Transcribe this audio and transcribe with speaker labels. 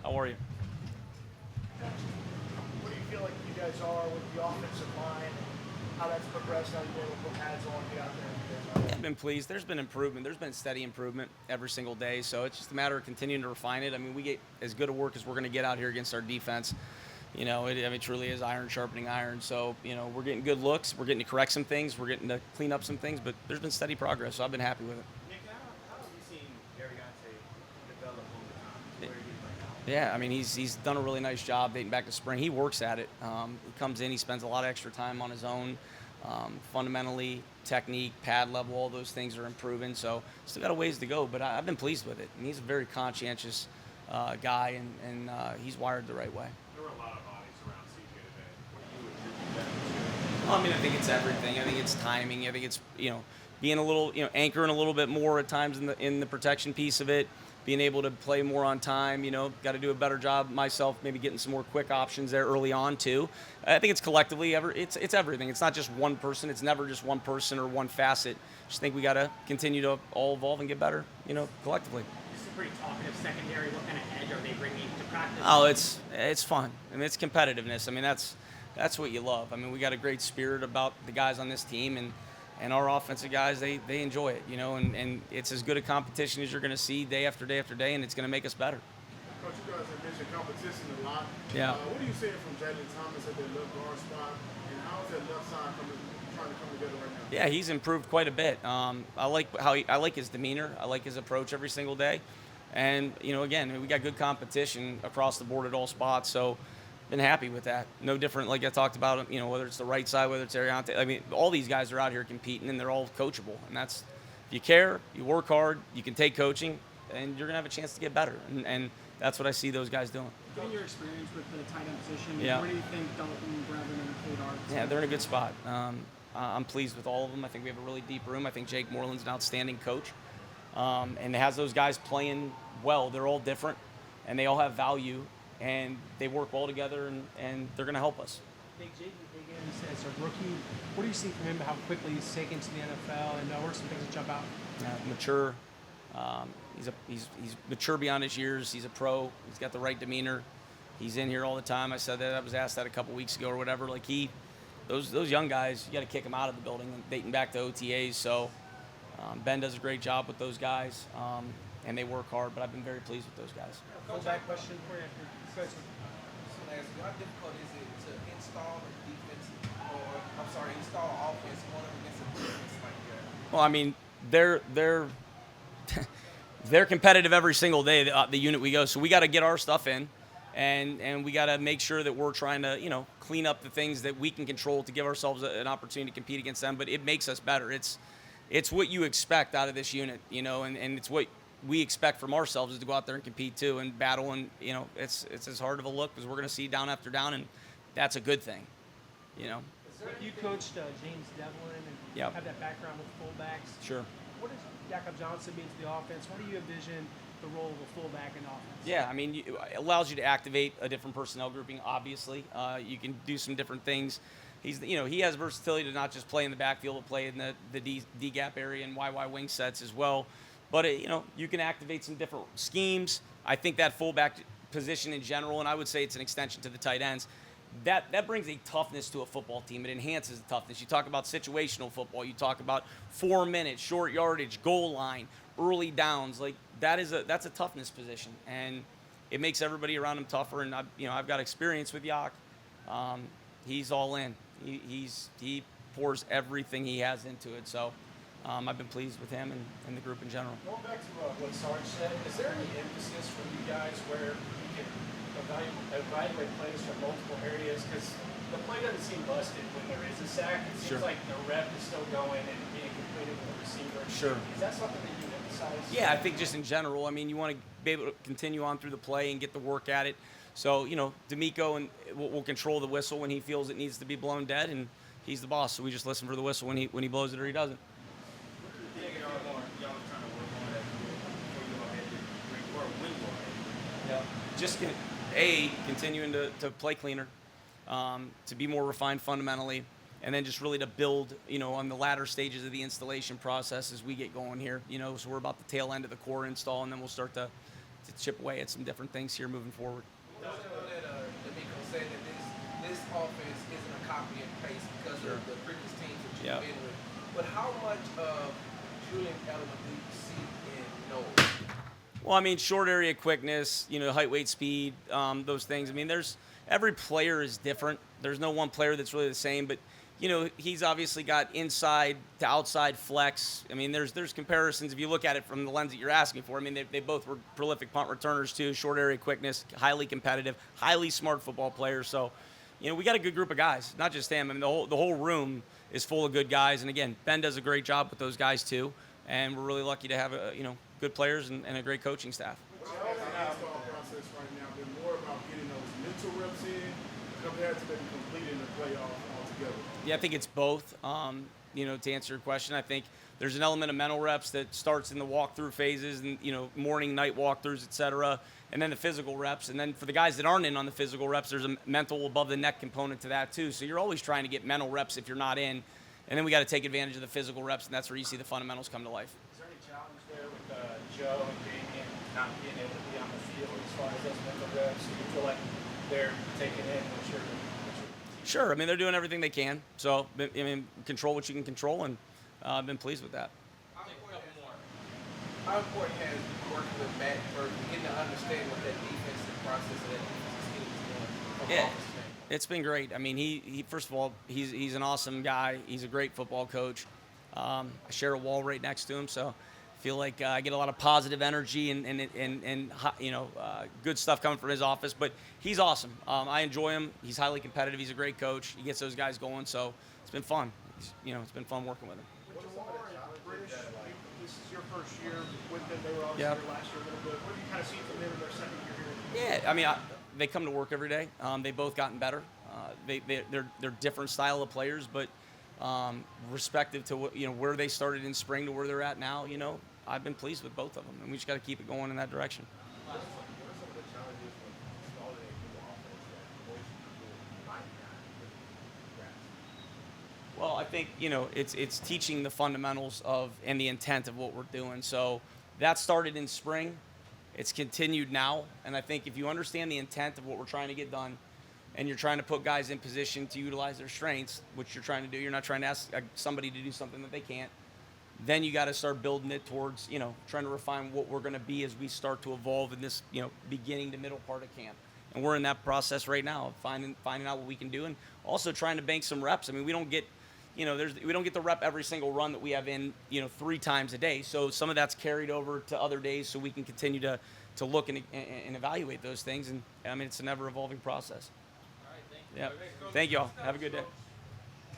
Speaker 1: How are you?
Speaker 2: Where do you feel like you guys are with the offensive line and how that's progressed? How you've been able to put pads on, get out there, and you guys
Speaker 1: Yeah, I've been pleased. There's been improvement. There's been steady improvement every single day. So it's just a matter of continuing to refine it. I mean, we get as good a work as we're going to get out here against our defense. It truly is iron sharpening iron. So, we're getting good looks. We're getting to correct some things. We're getting to clean up some things. But there's been steady progress. So I've been happy with it.
Speaker 3: Nick, how have you seen Ariante develop over time to where he is right now?
Speaker 1: Yeah, I mean, he's done a really nice job dating back to spring. He works at it. He comes in, he spends a lot of extra time on his own. Fundamentally, technique, pad level, all those things are improving. So still got a ways to go, but I've been pleased with it. And he's a very conscientious guy, and he's wired the right way.
Speaker 3: There were a lot of bodies around CJ today. What do you attribute that to?
Speaker 1: Well, I mean, I think it's everything. I think it's timing. I think it's being a little anchoring a little bit more at times in the protection piece of it. Being able to play more on time, got to do a better job myself, maybe getting some more quick options there early on too. I think it's collectively, it's everything. It's not just one person. It's never just one person or one facet. Just think we got to continue to all evolve and get better, collectively.
Speaker 4: This is a pretty talkative secondary. What kind of edge are they bringing to practice?
Speaker 1: Oh, it's fun. I mean, it's competitiveness. I mean, that's what you love. I mean, we got a great spirit about the guys on this team, and our offensive guys, they enjoy it, and it's as good a competition as you're going to see day after day after day, and it's going to make us better.
Speaker 5: Coach, you guys have mentioned competition a lot.
Speaker 1: Yeah.
Speaker 5: What are you seeing from Jalen Thomas at the left guard spot, and how is that left side trying to come together right now?
Speaker 1: Yeah, he's improved quite a bit. I like his demeanor. I like his approach every single day, and again, we got good competition across the board at all spots, so been happy with that. No different, like I talked about, whether it's the right side, whether it's Ariante. I mean, all these guys are out here competing, and they're all coachable. And that's, if you care, you work hard, you can take coaching, and you're going to have a chance to get better. And that's what I see those guys doing.
Speaker 4: Given your experience with the tight end position,
Speaker 1: Yeah.
Speaker 4: where do you think Dalton, Brevin, and Cade are?
Speaker 1: Yeah, they're in a good spot. I'm pleased with all of them. I think we have a really deep room. I think Jake Moreland's an outstanding coach, and has those guys playing well. They're all different, and they all have value. And they work well together, and they're going to help us.
Speaker 6: Big J.D. Higgins as a rookie, what do you see from him? How quickly he's taken to the NFL, and what are some things that jump out?
Speaker 1: Mature. He's mature beyond his years. He's a pro. He's got the right demeanor. He's in here all the time. I said that. I was asked that a couple weeks ago or whatever. Like those young guys, you got to kick them out of the building and dating back to OTAs. So Ben does a great job with those guys, and they work hard. But I've been very pleased with those guys.
Speaker 6: Fullback question for you.
Speaker 7: So how difficult is it to install defense, install offense going up against a defense like that?
Speaker 1: Well, I mean, they're competitive every single day. The unit we go, so we got to get our stuff in, and we got to make sure that we're trying to clean up the things that we can control to give ourselves an opportunity to compete against them. But it makes us better. It's what you expect out of this unit, and it's what we expect from ourselves is to go out there and compete too and battle, and it's as hard of a look because we're going to see down after down, and that's a good thing.
Speaker 6: You coached James Devlin and
Speaker 1: Yep.
Speaker 6: have that background with fullbacks.
Speaker 1: Sure.
Speaker 6: What does Jakob Johnson mean to the offense? What do you envision the role of a fullback in offense?
Speaker 1: Yeah, I mean, it allows you to activate a different personnel grouping. Obviously, you can do some different things. He has versatility to not just play in the backfield, but play in the D gap area and YY wing sets as well. But you can activate some different schemes. I think that fullback position in general, and I would say it's an extension to the tight ends. That brings a toughness to a football team. It enhances the toughness. You talk about situational football. You talk about 4 minutes, short yardage, goal line, early downs. Like that's a toughness position, and it makes everybody around him tougher. And I've got experience with Yak. He's all in. He pours everything he has into it. So I've been pleased with him and the group in general.
Speaker 2: Going back to what Sarge said, is there any emphasis from you guys where you can evaluate plays from multiple areas? Because the play doesn't seem busted when there is a sack. It seems
Speaker 1: Sure.
Speaker 2: like the rep is still going and being completed with the receiver.
Speaker 1: Sure.
Speaker 2: Is that something that you emphasize?
Speaker 1: Yeah, I think just in general. I mean, you want to be able to continue on through the play and get the work at it. So, D'Amico will control the whistle when he feels it needs to be blown dead, and he's the boss. So we just listen for the whistle when he blows it or he doesn't. Yeah. Just continuing to play cleaner, to be more refined fundamentally, and then just really to build, on the latter stages of the installation process as we get going here. So we're about the tail end of the core install, and then we'll start to chip away at some different things here moving forward.
Speaker 7: I know that D'Amico said that this offense isn't a copy and paste because of the previous teams that you've been with. But how much of Julian element do you see in Noah?
Speaker 1: Well, I mean, short area quickness, height, weight, speed, those things. I mean, every player is different. There's no one player that's really the same, but he's obviously got inside to outside flex. I mean, there's comparisons if you look at it from the lens that you're asking for. I mean, they both were prolific punt returners too, short area quickness, highly competitive, highly smart football players. So, we got a good group of guys, not just him. I mean, the whole room is full of good guys. And again, Ben does a great job with those guys too. And we're really lucky to have good players and a great coaching staff.
Speaker 5: How has the install process right now been more about getting those mental reps in compared to maybe completing the playoff altogether?
Speaker 1: Yeah, I think it's both. To answer your question, I think there's an element of mental reps that starts in the walkthrough phases and, morning, night walkthroughs, et cetera, and then the physical reps. And then for the guys that aren't in on the physical reps, there's a mental above the neck component to that too. So you're always trying to get mental reps if you're not in. And then we got to take advantage of the physical reps, and that's where you see the fundamentals come to life.
Speaker 2: Is there any challenge there with Joe and Damien not being able to be on the field as far as those mental reps? Do you feel like they're taking in what you're
Speaker 1: Sure. I mean, they're doing everything they can. So, I mean, control what you can control, and I've been pleased with that.
Speaker 7: How important has working with Matt first, getting to understand what that defensive process of that defensive scheme is doing from
Speaker 1: Yeah.
Speaker 7: offense standpoint?
Speaker 1: It's been great. I mean, he first of all, he's an awesome guy. He's a great football coach. I share a wall right next to him, so I feel like I get a lot of positive energy and good stuff coming from his office. But he's awesome. I enjoy him. He's highly competitive. He's a great coach. He gets those guys going, so it's been fun. It's been fun working with him.
Speaker 6: British, this is your first year with them. They were obviously
Speaker 1: Yeah.
Speaker 6: here last year a little bit. What do you kind of see from them in their second year here?
Speaker 1: Yeah, I mean, they come to work every day. They both gotten better. They're different style of players, but respective to where they started in spring to where they're at now. I've been pleased with both of them, and we just got to keep it going in that direction.
Speaker 3: What are some of the challenges when installing a new offense that most people might not grasp?
Speaker 1: Well, I think it's teaching the fundamentals of and the intent of what we're doing. So that started in spring. It's continued now, and I think if you understand the intent of what we're trying to get done, and you're trying to put guys in position to utilize their strengths, which you're trying to do, you're not trying to ask somebody to do something that they can't. Then you got to start building it towards trying to refine what we're going to be as we start to evolve in this beginning to middle part of camp. And we're in that process right now of finding out what we can do, and also trying to bank some reps. I mean, we don't get we don't get the rep every single run that we have in 3 times a day. So some of that's carried over to other days, so we can continue to look and evaluate those things. And I mean, it's an ever evolving process.
Speaker 3: All right, thank you.
Speaker 1: Yeah. Thank you all. Have a good day.